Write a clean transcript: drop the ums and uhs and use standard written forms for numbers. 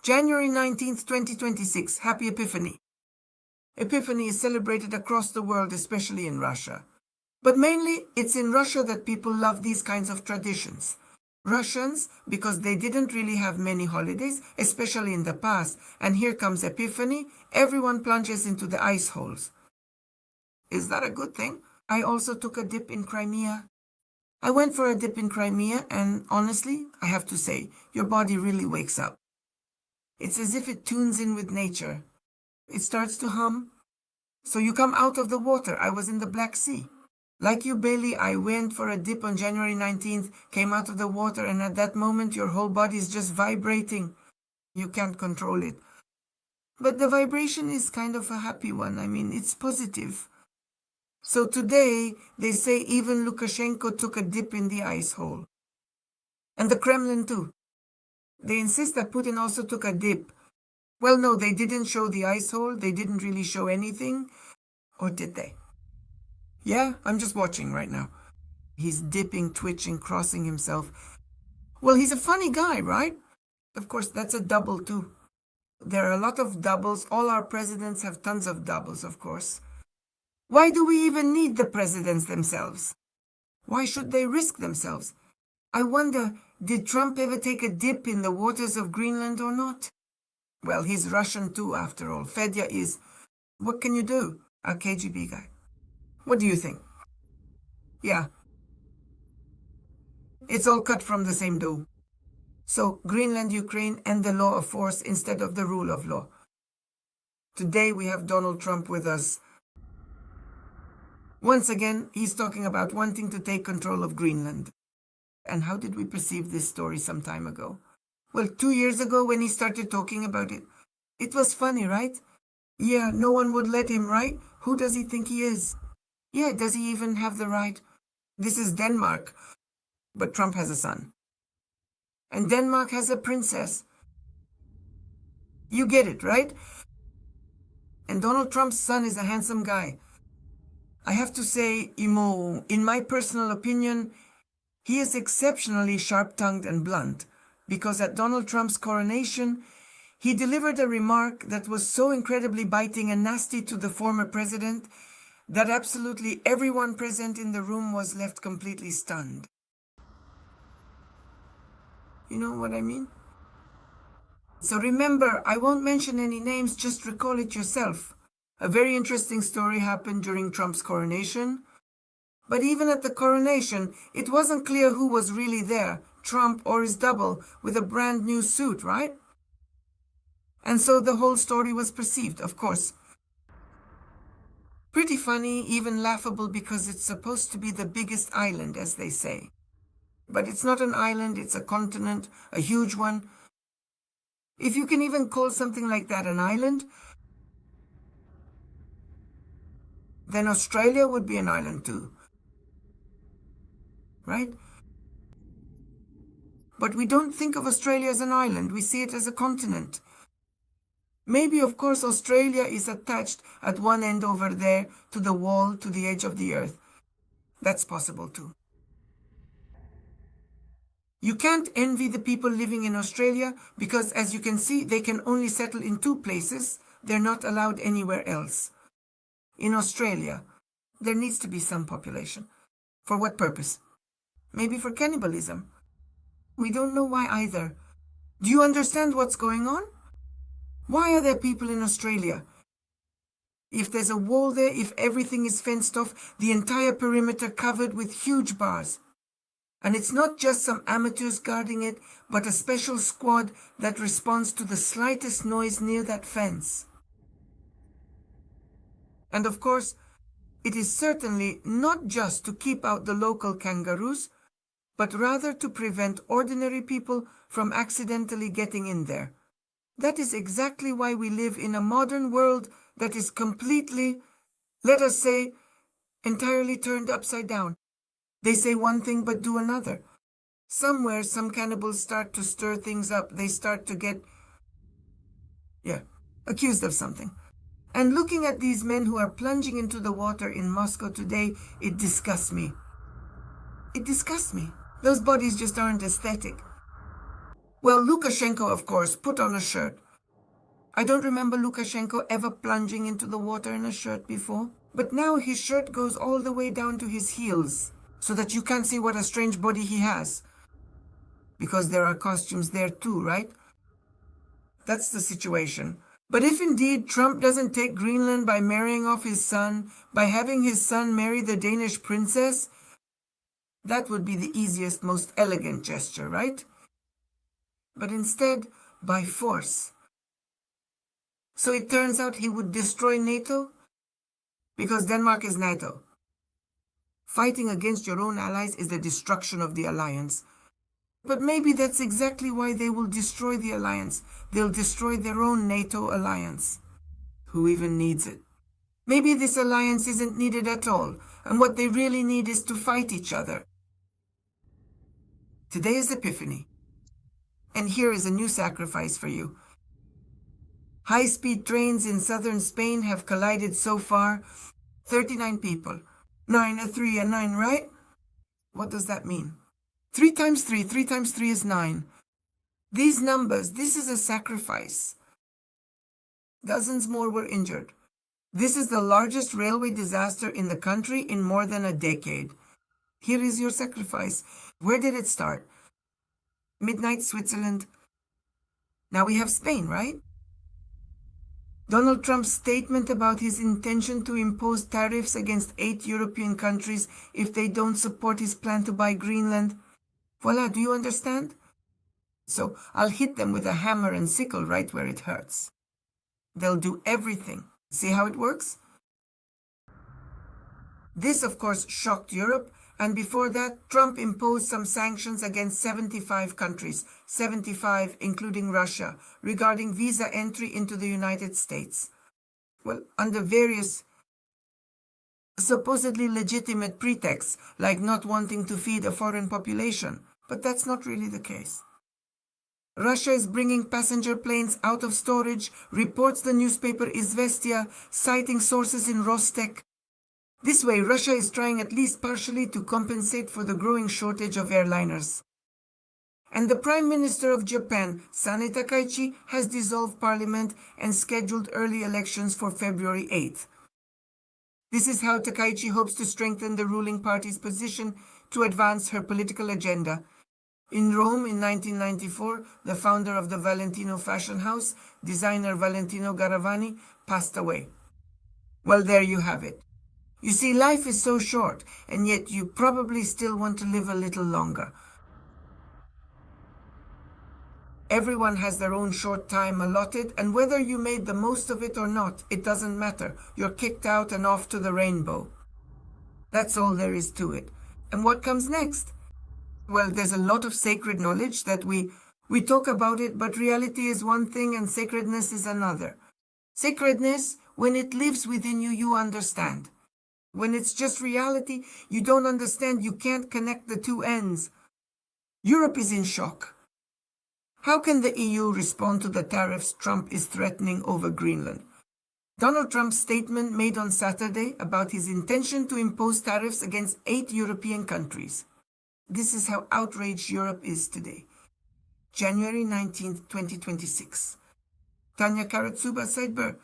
January 19th, 2026, Happy Epiphany. Epiphany is celebrated across the world, especially in Russia. But mainly, it's in Russia that people love these kinds of traditions. Russians, because they didn't really have many holidays, especially in the past, and here comes Epiphany, everyone plunges into the ice holes. Is that a good thing? I also took a dip in Crimea. I went for a dip in Crimea, and honestly, I have to say, your body really wakes up. It's as if it tunes in with nature. It starts to hum. So you come out of the water. I was in the Black Sea. Like you, Bailey, I went for a dip on January 19th, came out of the water, and at that moment your whole body is just vibrating. You can't control it. But the vibration is kind of a happy one. I mean, it's positive. So today, they say even Lukashenko took a dip in the ice hole. And the Kremlin too. They insist that Putin also took a dip. Well, no, they didn't show the ice hole. They didn't really show anything. Or did they? Yeah, I'm just watching right now. He's dipping, twitching, crossing himself. Well, he's a funny guy, right? Of course, that's a double too. There are a lot of doubles. All our presidents have tons of doubles, of course. Why do we even need the presidents themselves? Why should they risk themselves? I wonder, did Trump ever take a dip in the waters of Greenland or not? Well, he's Russian too, after all. Fedya is. What can you do? A KGB guy. What do you think? Yeah. It's all cut from the same dough. So, Greenland, Ukraine, and the law of force instead of the rule of law. Today we have Donald Trump with us. Once again, he's talking about wanting to take control of Greenland. And how did we perceive this story some time ago? Well, 2 years ago when he started talking about it, it was funny, right? Yeah, no one would let him, right? Who does he think he is? Yeah, does he even have the right? This is Denmark. But Trump has a son. And Denmark has a princess. You get it, right? And Donald Trump's son is a handsome guy. I have to say, Imo, in my personal opinion, he is exceptionally sharp-tongued and blunt, because at Donald Trump's coronation, he delivered a remark that was so incredibly biting and nasty to the former president that absolutely everyone present in the room was left completely stunned. You know what I mean? So remember, I won't mention any names, just recall it yourself. A very interesting story happened during Trump's coronation. But even at the coronation, it wasn't clear who was really there, Trump or his double, with a brand new suit, right? And so the whole story was perceived, of course. Pretty funny, even laughable, because it's supposed to be the biggest island, as they say. But it's not an island, it's a continent, a huge one. If you can even call something like that an island, then Australia would be an island too. Right? But we don't think of Australia as an island, we see it as a continent. Maybe, of course, Australia is attached at one end over there to the wall, to the edge of the earth. That's possible too. You can't envy the people living in Australia because, as you can see, they can only settle in 2 places. They're not allowed anywhere else. In Australia, there needs to be some population. For what purpose? Maybe for cannibalism. We don't know why either. Do you understand what's going on? Why are there people in Australia? If there's a wall there, if everything is fenced off, the entire perimeter covered with huge bars. And it's not just some amateurs guarding it, but a special squad that responds to the slightest noise near that fence. And of course, it is certainly not just to keep out the local kangaroos, but rather to prevent ordinary people from accidentally getting in there. That is exactly why we live in a modern world that is completely, let us say, entirely turned upside down. They say one thing but do another. Somewhere some cannibals start to stir things up. They start to get, accused of something. And looking at these men who are plunging into the water in Moscow today, it disgusts me. It disgusts me. Those bodies just aren't aesthetic. Well, Lukashenko, of course, put on a shirt. I don't remember Lukashenko ever plunging into the water in a shirt before. But now his shirt goes all the way down to his heels, so that you can't see what a strange body he has. Because there are costumes there too, right? That's the situation. But if indeed Trump doesn't take Greenland by marrying off his son, by having his son marry the Danish princess, that would be the easiest, most elegant gesture, right? But instead, by force. So it turns out he would destroy NATO because Denmark is NATO. Fighting against your own allies is the destruction of the alliance. But maybe that's exactly why they will destroy the alliance. They'll destroy their own NATO alliance. Who even needs it? Maybe this alliance isn't needed at all, and what they really need is to fight each other. Today is Epiphany, and here is a new sacrifice for you. High-speed trains in southern Spain have collided so far. 39 people. 9, a 3, a 9, right? What does that mean? 3 times 3 times 3 is 9. These numbers, this is a sacrifice. Dozens more were injured. This is the largest railway disaster in the country in more than a decade. Here is your sacrifice. Where did it start? Midnight, Switzerland. Now we have Spain, right? Donald Trump's statement about his intention to impose tariffs against 8 European countries if they don't support his plan to buy Greenland. Voila, do you understand? So I'll hit them with a hammer and sickle right where it hurts. They'll do everything. See how it works? This, of course, shocked Europe, and before that, Trump imposed some sanctions against 75 countries, 75 including Russia, regarding visa entry into the United States. Well, under various supposedly legitimate pretexts, like not wanting to feed a foreign population, but that's not really the case. Russia is bringing passenger planes out of storage, reports the newspaper Izvestia, citing sources in Rostec. This way, Russia is trying at least partially to compensate for the growing shortage of airliners. And the Prime Minister of Japan, Sane Takaichi, has dissolved parliament and scheduled early elections for February 8th. This is how Takaichi hopes to strengthen the ruling party's position to advance her political agenda. In Rome in 1994, the founder of the Valentino fashion house, designer Valentino Garavani, passed away. Well, there you have it. You see, life is so short, and yet you probably still want to live a little longer. Everyone has their own short time allotted, and whether you made the most of it or not, it doesn't matter. You're kicked out and off to the rainbow. That's all there is to it. And what comes next? Well, there's a lot of sacred knowledge that we talk about it, but reality is one thing and sacredness is another. Sacredness, when it lives within you, you understand. When it's just reality, you don't understand, you can't connect the two ends. Europe is in shock. How can the EU respond to the tariffs Trump is threatening over Greenland? Donald Trump's statement made on Saturday about his intention to impose tariffs against 8 European countries. This is how outraged Europe is today. January 19th, 2026. Tanya Karatsuba Seidber,